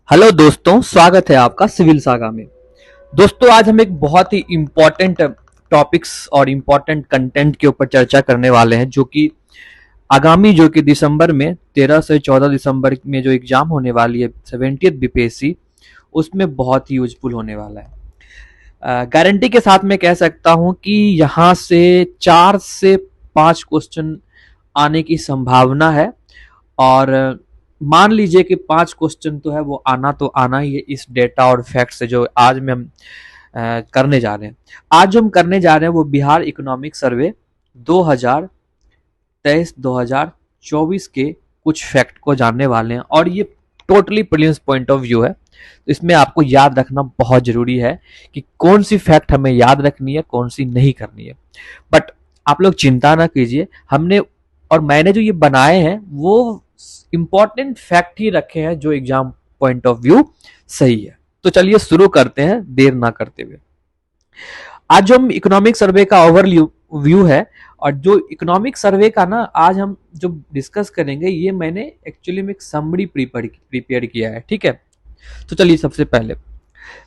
Hello दोस्तों, स्वागत है आपका सिविल सागा में। दोस्तों, आज हम एक बहुत ही इम्पोर्टेंट टॉपिक्स और इम्पोर्टेंट कंटेंट के ऊपर चर्चा करने वाले हैं, जो कि आगामी जो कि दिसंबर में 13 से 14 दिसंबर में जो एग्जाम होने वाली है 70th बीपीएससी, उसमें बहुत ही यूजफुल होने वाला है। गारंटी के साथ मैं कह सकता हूं कि यहाँ से 4 से 5 क्वेश्चन आने की संभावना है। और मान लीजिए कि 5 क्वेश्चन तो है, वो आना तो आना ही है इस डेटा और फैक्ट से जो आज में हम करने जा रहे हैं। आज जो हम करने जा रहे हैं वो बिहार इकोनॉमिक सर्वे 2023-2024 के कुछ फैक्ट को जानने वाले हैं, और ये totally prelims point of view है। तो इसमें आपको याद रखना बहुत जरूरी है कि कौन सी फैक्ट हमें याद रखनी है, कौन सी नहीं करनी है। बट आप लोग चिंता ना कीजिए, हमने और मैंने जो ये बनाए हैं वो इंपॉर्टेंट फैक्ट ही रखे हैं जो एग्जाम पॉइंट ऑफ व्यू सही है। तो चलिए शुरू करते हैं देर ना करते हुए। आज जो हम इकोनॉमिक सर्वे का ओवरव्यू व्यू है, और जो इकोनॉमिक सर्वे का ना आज हम जो डिस्कस करेंगे, ये मैंने एक्चुअली में एक समरी प्रिपेयर किया है। ठीक है, तो चलिए सबसे पहले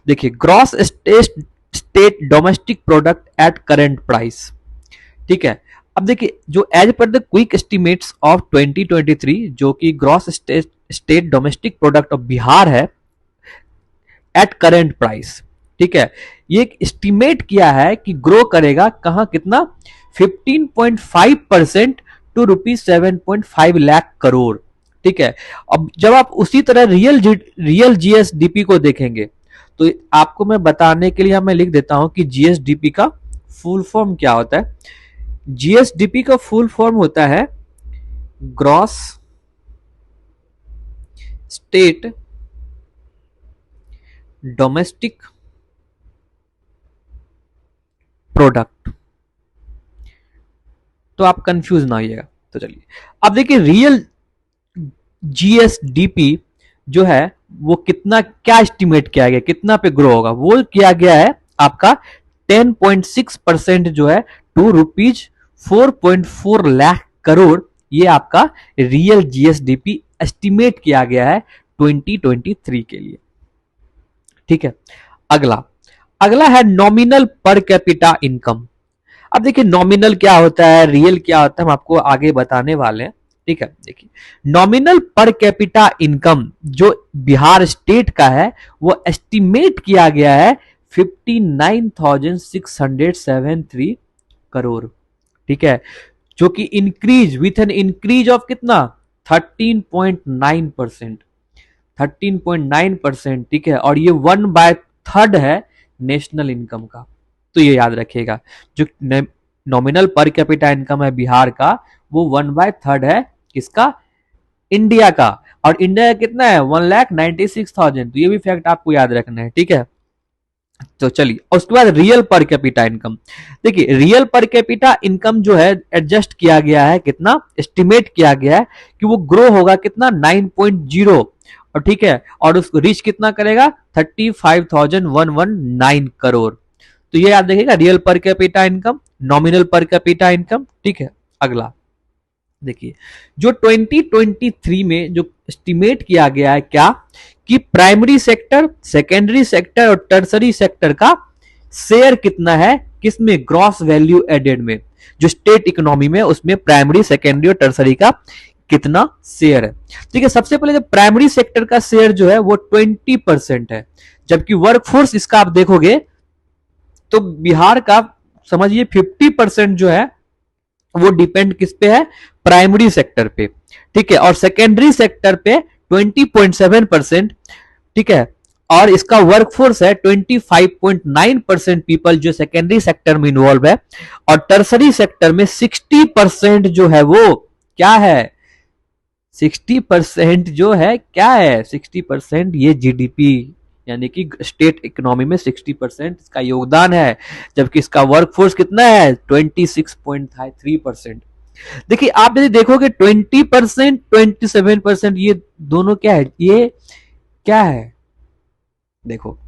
देखिए, gross state domestic product at current price. ठीक है, अब देखिए, जो as per the quick estimates of 2023, जो कि gross state domestic product of Bihar है एट करेंट प्राइस। ठीक है, ये एक एस्टिमेट किया है कि ग्रो करेगा कहां, कितना, 15.5% टू ₹7.5 लाख करोड़। ठीक है, अब जब आप उसी तरह रियल जीएसडीपी को देखेंगे तो आपको मैं बताने के लिए मैं लिख देता हूं कि जीएसडीपी का फुल फॉर्म क्या होता है। जीएसडीपी का फुल फॉर्म होता है ग्रॉस स्टेट डोमेस्टिक प्रोडक्ट। तो आप कंफ्यूज ना होइएगा। तो चलिए, अब देखिए, रियल जीएसडीपी जो है वो कितना, क्या एस्टिमेट किया गया, कितना पे ग्रो होगा, वो किया गया है आपका 10.6% जो है टू ₹4.4 लाख करोड़। ये आपका रियल जीएसडीपी एस्टिमेट किया गया है 2023 के लिए। ठीक है, अगला अगला है नॉमिनल पर कैपिटा इनकम। अब देखिए, नॉमिनल क्या होता है, रियल क्या होता है, हम आपको आगे बताने वाले हैं। ठीक है, देखिए, नॉमिनल पर कैपिटा इनकम जो बिहार स्टेट का है वो एस्टिमेट किया गया है 59,673 करोड़। ठीक है, जो कि increase with an increase of कितना, 13.9%। 13.9%। ठीक है, और ये 1/3 है नेशनल इनकम का। तो ये याद रखिएगा, जो नॉमिनल पर कैपिटा इनकम है बिहार का, वो 1/3 है किसका, इंडिया का। और इंडिया का कितना है, 1,96,000। तो ये भी फैक्ट आपको याद रखना है। ठीक है, तो चलिए, उसके बाद रियल पर कैपिटा इनकम। देखिए, रियल पर कैपिटा इनकम जो है एडजस्ट किया गया है, कितना एस्टिमेट किया गया है कि वो ग्रो होगा कितना, 9.0। और ठीक है, और उसको रीच कितना करेगा, 35,119 करोड़। तो ये याद रखिएगा, real per capita income, nominal per capita income. ठीक है, अगला देखिए, जो 2023 में जो एस्टिमेट किया गया है क्या, कि प्राइमरी सेक्टर, सेकेंडरी सेक्टर और टर्सरी सेक्टर का शेयर कितना है, किसमें, ग्रॉस वैल्यू एडेड में, जो स्टेट इकोनॉमी में, उसमें प्राइमरी, सेकेंडरी और टर्सरी का कितना शेयर है। ठीक है, सबसे पहले जो प्राइमरी सेक्टर का शेयर जो है वो 20% है, जबकि वर्कफोर्स इसका आप देखोगे तो बिहार का समझिए 50% जो है वो डिपेंड किस पे है, प्राइमरी सेक्टर पे। ठीक है, और सेकेंडरी सेक्टर पे 20.7%। ठीक है, और इसका वर्कफोर्स है 25.9% पीपल जो सेकेंडरी सेक्टर में इन्वॉल्व है, और टर्सरी सेक्टर में 60% जो है वो क्या है, 60% जो है क्या है, 60% ये जीडीपी, यानी कि स्टेट इकोनॉमी में 60% इसका योगदान है, जबकि इसका वर्कफोर्स कितना है, 26.3%। देखिए, आप यदि देखोगे 20%, 27%, ये दोनों क्या है, ये क्या है, देखो।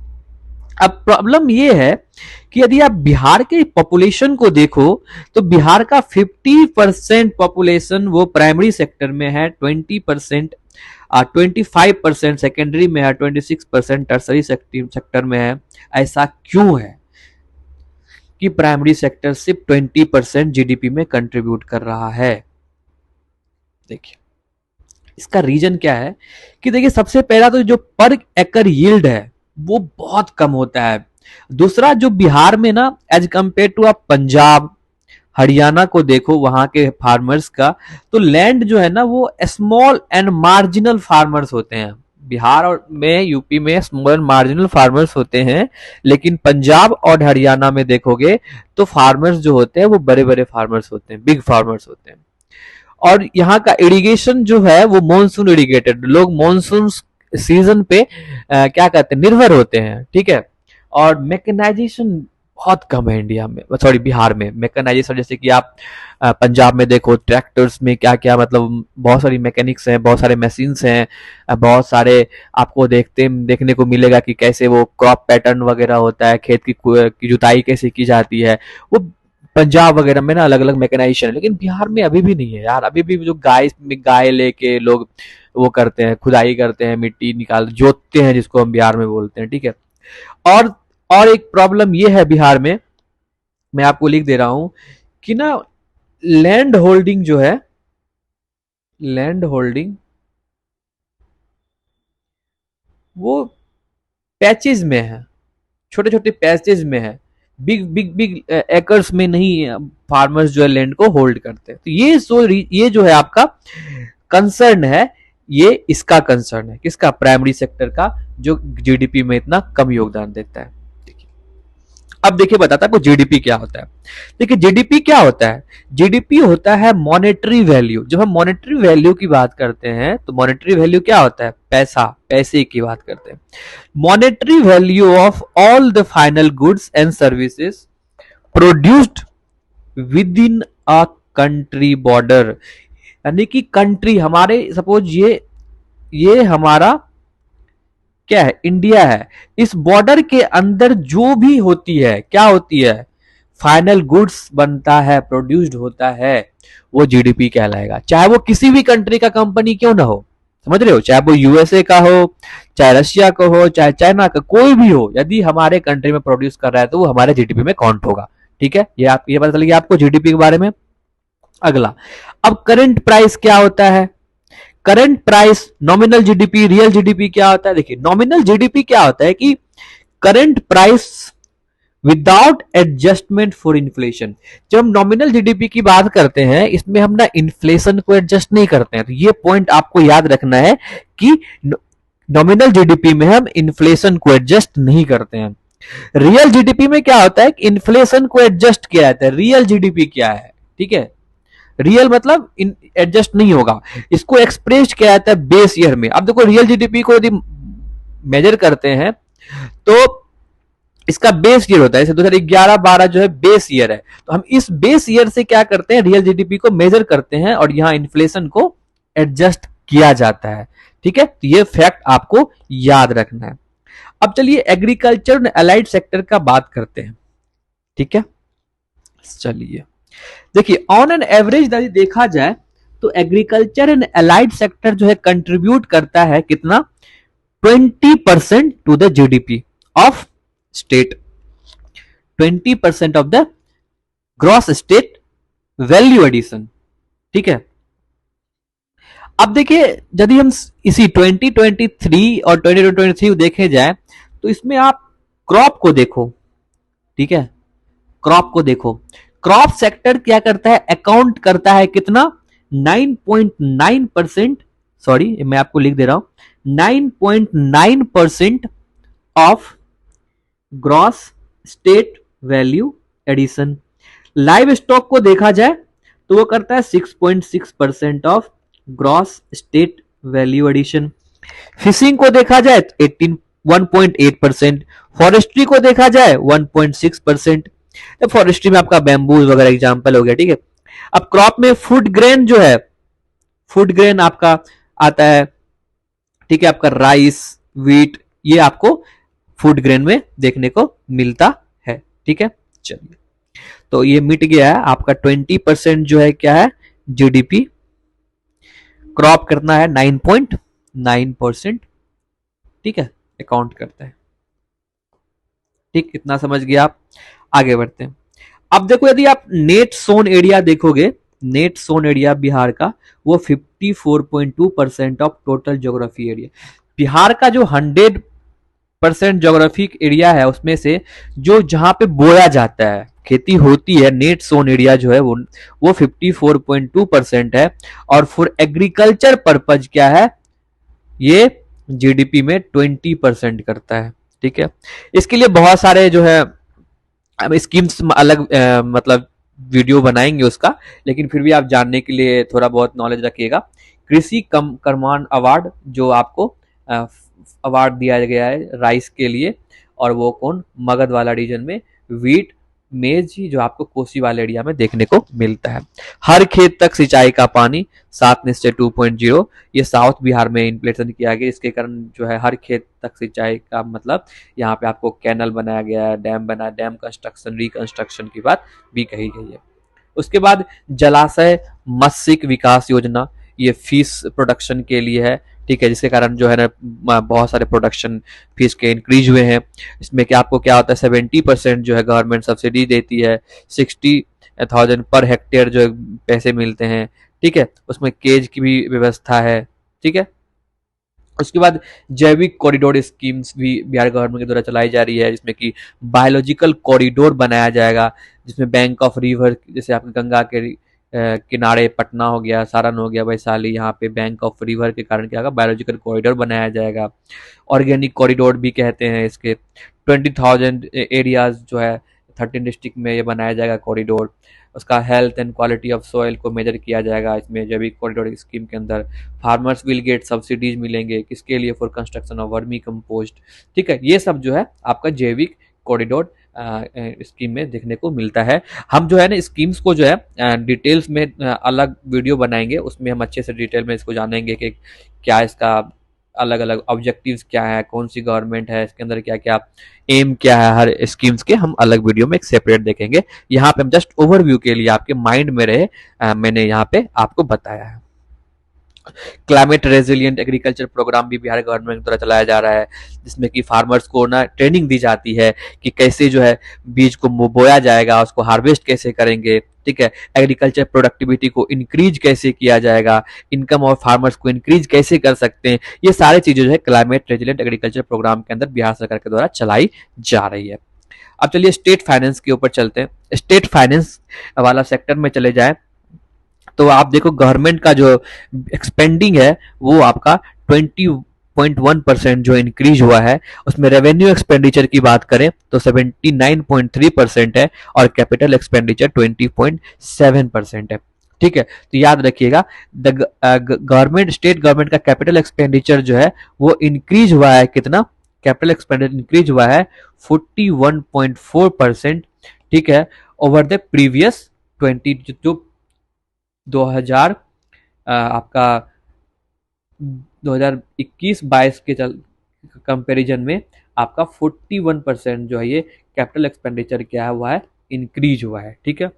अब प्रॉब्लम ये है कि यदि आप बिहार के पॉपुलेशन को देखो तो बिहार का 50% पॉपुलेशन वो प्राइमरी सेक्टर में है, 20% 25% सेकेंडरी में है, 26% टर्सरी सेक्टर में है। ऐसा क्यों है कि प्राइमरी सेक्टर सिर्फ 20% जीडीपी में कंट्रीब्यूट कर रहा है? देखिए इसका रीजन क्या है कि देखिए सबसे पहला तो जो पर एकड़ यील्ड है वो बहुत कम होता है। दूसरा जो बिहार में ना एज कंपेयर टू आप पंजाब हरियाणा को देखो, वहां के फार्मर्स का तो लैंड जो है ना वो स्मॉल एंड मार्जिनल फार्मर्स होते हैं। बिहार और में यूपी में स्मॉल एंड मार्जिनल फार्मर्स होते हैं, लेकिन पंजाब और हरियाणा में देखोगे तो फार्मर्स जो होते हैं वो बड़े बड़े फार्मर्स होते हैं, बिग फार्मर्स होते हैं। और यहाँ का इरिगेशन जो है वो मॉनसून इरिगेटेड, लोग मॉनसून सीजन पे क्या कहते हैं निर्भर होते हैं, ठीक है। और मैकेनाइजेशन बहुत कम है इंडिया में, सॉरी बिहार में मैकेनाइजेशन। जैसे कि आप पंजाब में देखो ट्रैक्टर्स में क्या क्या मतलब बहुत सारी मैकेनिक्स हैं, बहुत सारे मशीन्स हैं, बहुत सारे आपको देखने को मिलेगा कि कैसे वो क्रॉप पैटर्न वगैरह होता है, खेत की जुताई कैसे की जाती है, वो पंजाब वगैरह में ना अलग अलग मैकेनाइजेशन है। लेकिन बिहार में अभी भी नहीं है यार, अभी भी जो गाय लेके लोग वो करते हैं, खुदाई करते हैं, मिट्टी निकाल जोतते हैं, जिसको हम बिहार में बोलते हैं, ठीक है। और और एक प्रॉब्लम ये है बिहार में, मैं आपको लिख दे रहा हूं कि ना लैंड होल्डिंग जो है, लैंड होल्डिंग वो पैचेज में है, छोटे छोटे पैचेज में है, बिग बिग बिग एकर्स में नहीं फार्मर्स जो है लैंड को होल्ड करते हैं। तो ये जो है आपका कंसर्न है, ये इसका कंसर्न है, किसका? प्राइमरी सेक्टर का, जो जीडीपी में इतना कम योगदान देता है। अब देखिए बताता है आपको जीडीपी क्या होता है। देखिए जीडीपी क्या होता है? जीडीपी होता है मॉनेटरी वैल्यू। जब हम मॉनेटरी वैल्यू की बात करते हैं तो मॉनेटरी वैल्यू क्या होता है? पैसा, पैसे की बात करते हैं। Monetary value of all the final goods and services produced with in a country border. यानी कि कंट्री हमारे, सपोज ये हमारा क्या है? इंडिया है। इस बॉर्डर के अंदर जो भी होती है, क्या होती है? फाइनल गुड्स बनता है, प्रोड्यूस्ड होता है, वो जीडीपी कहलाएगा। चाहे वो किसी भी कंट्री का कंपनी क्यों ना हो, समझ रहे हो? चाहे वो यूएसए का हो, चाहे रशिया का हो, चाहे चाइना का, कोई भी हो, यदि हमारे कंट्री में प्रोड्यूस कर रहा है तो वो हमारे जीडीपी में काउंट होगा, ठीक है। ये पता चल गया आपको जीडीपी के बारे में। अगला, अब करंट प्राइस क्या होता है? Current price, nominal GDP, real GDP क्या होता है? देखिए नॉमिनल जीडीपी क्या होता है कि current price without adjustment for inflation. जब हम नॉमिनल जीडीपी की बात करते हैं, इसमें हम ना इन्फ्लेशन को एडजस्ट नहीं करते हैं। तो ये पॉइंट आपको याद रखना है कि नॉमिनल जीडीपी में हम इन्फ्लेशन को एडजस्ट नहीं करते हैं। रियल जीडीपी में क्या होता है कि इन्फ्लेशन को एडजस्ट किया जाता है। रियल जीडीपी क्या है? ठीक है, रियल मतलब एडजस्ट नहीं होगा, इसको एक्सप्रेस किया जाता है बेस ईयर में। अब देखो रियल जीडीपी को यदि मेजर करते हैं तो इसका बेस ईयर होता है, जैसे 2011-12 जो है बेस ईयर है, तो हम इस बेस ईयर से क्या करते हैं? रियल जीडीपी को मेजर करते हैं और यहां इन्फ्लेशन को एडजस्ट किया जाता है, ठीक है। तो ये फैक्ट आपको याद रखना है। अब चलिए एग्रीकल्चर एंड अलाइड सेक्टर का बात करते हैं, ठीक है। चलिए देखिए ऑन एन एवरेज यदि देखा जाए तो एग्रीकल्चर एंड अलाइड सेक्टर जो है कंट्रीब्यूट करता है कितना? 20% to the GDP of state, 20% of the gross state value addition, ठीक है। अब देखिए यदि हम इसी 2023 और 2023 देखे जाए तो इसमें आप क्रॉप को देखो, ठीक है, क्रॉप को देखो। क्रॉप सेक्टर क्या करता है? अकाउंट करता है कितना? 9.9%, सॉरी मैं आपको लिख दे रहा हूं, 9.9% of gross state value addition. Livestock को देखा जाए तो वो करता है 6.6% of gross state value addition. Fishing को देखा जाए 1.8%। फॉरेस्ट्री को देखा जाए 1.6%। फॉरेस्ट्री में आपका बैम्बूज वगैरह एग्जांपल हो गया, ठीक है। अब क्रॉप में फूड ग्रेन जो है, फूड ग्रेन आपका आता है, ठीक है, आपका राइस, व्हीट, ये आपको फूड ग्रेन में देखने को मिलता है, ठीक है। चलिए तो ये मिट गया है आपका 20% जो है क्या है? जीडीपी। क्रॉप करना है 9.9, 9%, ठीक है, अकाउंट करता है। ठीक, इतना समझ गया आप। आगे बढ़ते हैं। अब देखो, यदि आप नेट सोन एरिया देखोगे, नेट सोन एरिया बिहार का, वो 54.2% of total geography area. Bihar का जो 100% ज्योग्राफिक एरिया है, उसमें से जो जहां पे बोया जाता है, खेती होती है, नेट सोन एरिया जो है वो 54.2% है। और फॉर एग्रीकल्चर पर्पज क्या है, ये जीडीपी में 20% करता है। ठीक है, इसके लिए बहुत सारे जो है अब स्कीम्स अलग मतलब वीडियो बनाएंगे उसका, लेकिन फिर भी आप जानने के लिए थोड़ा बहुत नॉलेज रखिएगा। कृषि कम कर्मान अवार्ड जो आपको अवार्ड दिया गया है राइस के लिए, और वो कौन, मगध वाला रीजन में, वीट मेज ही जो आपको कोसी वाले एरिया में देखने को मिलता है। हर खेत तक सिंचाई का पानी 7:2.0, ये साउथ बिहार में इम्प्लीमेंट किया गया। इसके कारण जो है हर खेत तक सिंचाई का मतलब यहाँ पे आपको कैनल बनाया गया है, डैम बना, डैम कंस्ट्रक्शन रिकंस्ट्रक्शन की बात भी कही गई है। उसके बाद जलाशय मत्स्य विकास योजना, ये फिश प्रोडक्शन के लिए है। ठीक है, जिसके कारण जो है ना बहुत सारे प्रोडक्शन फिश के इंक्रीज हुए हैं। इसमें क्या आपको क्या होता है, 70% जो है गवर्नमेंट सब्सिडी देती है, 60,000 पर हेक्टेयर जो पैसे मिलते हैं। ठीक है, उसमें केज की भी व्यवस्था है। ठीक है, उसके बाद जैविक कॉरिडोर स्कीम्स भी बिहार गवर्नमेंट के द्वारा चलाई जा रही है, जिसमें कि बायोलॉजिकल कॉरिडोर बनाया जाएगा, जिसमें बैंक ऑफ रिवर, जैसे आपके गंगा के किनारे पटना हो गया, सारण हो गया, वैशाली, यहाँ पे बैंक ऑफ रिवर के कारण क्या होगा, बायोलॉजिकल कॉरिडोर बनाया जाएगा। ऑर्गेनिक कॉरिडोर भी कहते हैं इसके। 20,000 एरियाज जो है 13 डिस्ट्रिक्ट में ये बनाया जाएगा कॉरिडोर। उसका health and quality of soil को मेजर किया जाएगा इसमें जैविक कॉरिडोर स्कीम के अंदर। फार्मर्स विल गेट सब्सिडीज मिलेंगे, किसके लिए, for construction of vermi compost. ठीक है, ये सब जो है आपका जैविक कॉरिडोर स्कीम में देखने को मिलता है। हम जो है ना स्कीम्स को जो है डिटेल्स में अलग वीडियो बनाएंगे, उसमें हम अच्छे से डिटेल में इसको जानेंगे कि क्या इसका अलग अलग ऑब्जेक्टिव्स क्या है, कौन सी गवर्नमेंट है, इसके अंदर क्या क्या एम क्या है, हर स्कीम्स के हम अलग वीडियो में एक सेपरेट देखेंगे। यहाँ पे हम जस्ट ओवरव्यू के लिए आपके माइंड में रहे मैंने यहाँ पे आपको बताया है। क्लाइमेट रेजिलियंट एग्रीकल्चर प्रोग्राम भी बिहार गवर्नमेंट द्वारा चलाया जा रहा है, जिसमें कि फार्मर्स को ना ट्रेनिंग दी जाती है कि कैसे जो है बीज को बोया जाएगा, उसको हार्वेस्ट कैसे करेंगे। ठीक है, एग्रीकल्चर प्रोडक्टिविटी को इंक्रीज कैसे किया जाएगा, इनकम ऑफ फार्मर्स को इंक्रीज कैसे कर सकते हैं, ये सारी चीजें जो है क्लाइमेट रेजिलियंट एग्रीकल्चर प्रोग्राम के अंदर बिहार सरकार के द्वारा चलाई जा रही है। अब चलिए स्टेट फाइनेंस के ऊपर चलते हैं। स्टेट फाइनेंस वाला सेक्टर में चले जाए तो आप देखो गवर्नमेंट का जो एक्सपेंडिंग है वो आपका 20.1% जो इंक्रीज हुआ है। उसमें रेवेन्यू एक्सपेंडिचर की बात करें तो 79.3% है, और कैपिटल एक्सपेंडिचर 20.7% है। ठीक है, तो याद रखिएगा गवर्नमेंट, स्टेट गवर्नमेंट का कैपिटल एक्सपेंडिचर जो है वो इंक्रीज हुआ है। कितना कैपिटल एक्सपेंडिचर इंक्रीज हुआ है, 41.4%। ठीक है, ओवर द प्रीवियस 2000 आपका 2021-22 के कंपैरिजन में आपका 41% जो है ये कैपिटल एक्सपेंडिचर क्या हुआ है, इंक्रीज हुआ है। ठीक है,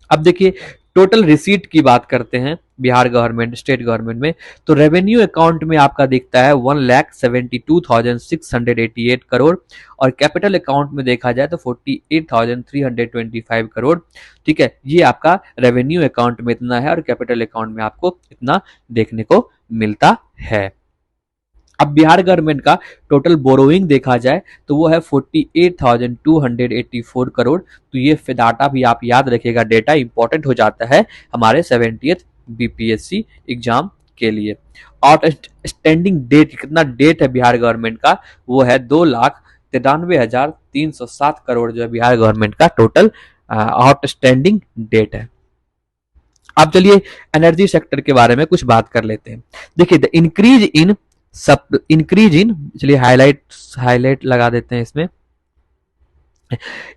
अब देखिए टोटल रिसीट की बात करते हैं बिहार गवर्नमेंट, स्टेट गवर्नमेंट में, तो रेवेन्यू अकाउंट में आपका दिखता है 1,72,688 करोड़, और कैपिटल अकाउंट में देखा जाए तो 48,325 करोड़। ठीक है, ये आपका रेवेन्यू अकाउंट में इतना है, और कैपिटल अकाउंट में आपको इतना देखने को मिलता है। अब बिहार गवर्नमेंट का टोटल बोरोइंग देखा जाए तो वो है 48,284 करोड़। तो ये डाटा भी आप याद रखिएगा, डेटा इंपॉर्टेंट हो जाता है हमारे 70th बीपीएससी एग्जाम के लिए। आउटस्टैंडिंग डेट, कितना डेट है बिहार गवर्नमेंट का, वो है 2,93,307 करोड़ जो है बिहार गवर्नमेंट का टोटल आउटस्टैंडिंग डेट है। अब चलिए एनर्जी सेक्टर के बारे में कुछ बात कर लेते हैं। देखिए द इंक्रीज इन चलिए हाईलाइट लगा देते हैं इसमें,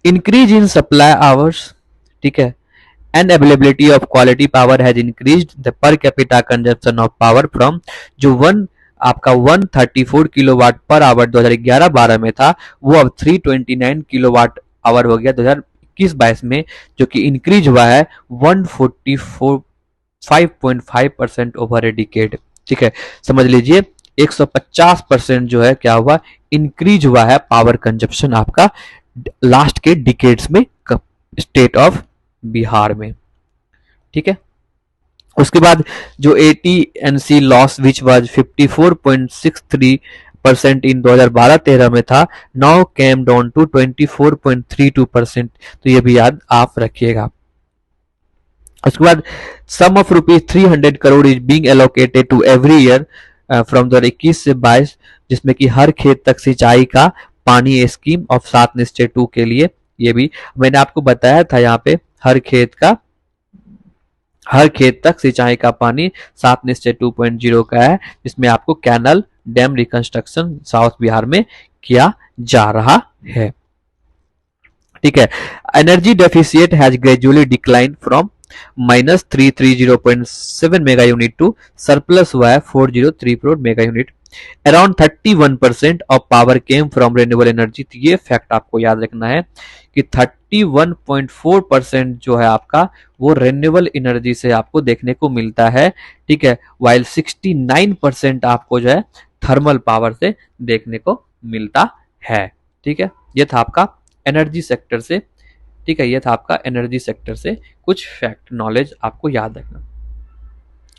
इंक्रीज इन सप्लाई आवर्स। ठीक है, and availability of quality power has increased the per capita consumption of power from जो आपका 134 किलोवाट पर आवर 2011-12 में था, वो अब 329 किलोवाट आवर हो गया 2021-22 में, जो कि इंक्रीज हुआ है 145.5% ओवर ए डिकेड। ठीक है, समझ लीजिए 150% जो है क्या हुआ, इंक्रीज हुआ है पावर कंजप्शन आपका लास्ट के डिकेड्स में स्टेट ऑफ बिहार में। ठीक है, उसके बाद जो AT&C लॉस विच वाज 54.63% इन 2012-13 में था, नाउ केम डाउन टू 24.32%। तो ये भी याद आप रखिएगा। उसके बाद sum of ₹300 crore is being allocated to every year from 2021 से 22, जिसमें कि हर खेत तक सिंचाई का पानी स्कीम ऑफ 7/2 के लिए। ये भी मैंने आपको बताया था, यहाँ पे हर खेत तक सिंचाई का पानी 7/2.0 का है, जिसमें आपको canal dam reconstruction south Bihar में किया जा रहा है। ठीक है, energy deficit has gradually decline from -330.7 mega unit to surplus हुआ है 4034 mega unit. Around 31% of power came from renewable energy. तो ये फैक्ट आपको याद रखना है कि 31.4% जो है आपका वो रेन्यूएबल एनर्जी से आपको देखने को मिलता है। ठीक है, वाइल 69% आपको जो है थर्मल पावर से देखने को मिलता है। ठीक है, ये था आपका एनर्जी सेक्टर से। ठीक है, ये था आपका एनर्जी सेक्टर से कुछ फैक्ट नॉलेज आपको याद रखना।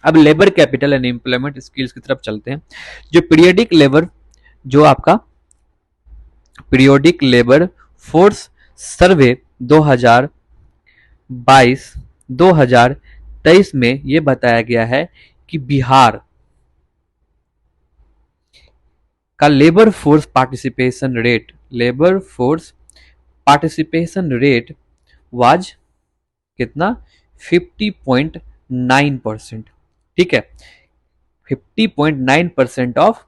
अब labour capital and employment skills की तरफ चलते हैं। जो पीरियोडिक लेबर फोर्स सर्वे 2022-2023 में ये बताया गया है कि बिहार का labour force participation rate was कितना, 50.9%। ठीक है, 50.9% of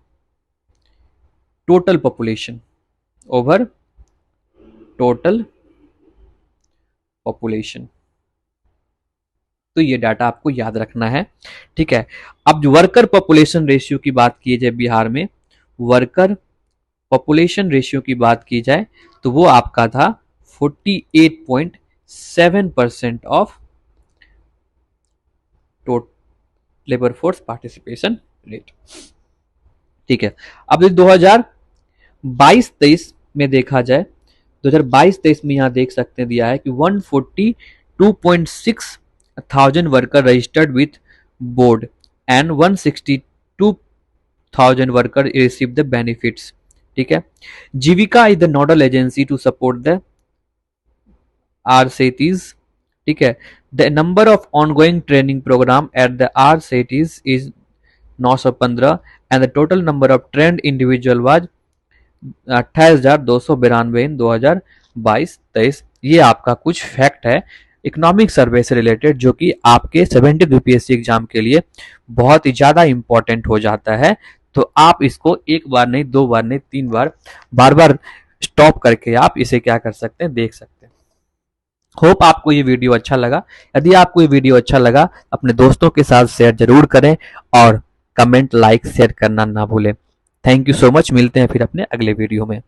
total population over total population. तो ये डाटा आपको याद रखना है। ठीक है, अब जो वर्कर पॉपुलेशन रेशियो की बात की जाए बिहार में, वर्कर पॉपुलेशन रेशियो की बात की जाए तो वो आपका था 48.7% of labour force participation rate. ठीक है, अब 2022-23 में देखा जाए, 2022-23 में यहां देख सकते हैं दिया है कि 142.6 thousand worker registered with board and 162,000 worker receive the benefits. ठीक है, Jeevika is the nodal agency to support the RCTs। ठीक है, the number of ongoing training program at the RCTs is 915 and the total number of trained individual was 28,292 in 2022-23। ये आपका कुछ fact है economic survey से related, जो कि आपके 70 UPSC एग्जाम के लिए बहुत ही ज्यादा इंपॉर्टेंट हो जाता है। तो आप इसको एक बार नहीं, दो बार नहीं, 3 बार बार बार स्टॉप करके आप इसे क्या कर सकते हैं, देख सकते हैं। होप आपको ये वीडियो अच्छा लगा। यदि आपको ये वीडियो अच्छा लगा, अपने दोस्तों के साथ शेयर जरूर करें और कमेंट, लाइक, शेयर करना ना भूलें। Thank you so much. मिलते हैं फिर अपने अगले वीडियो में।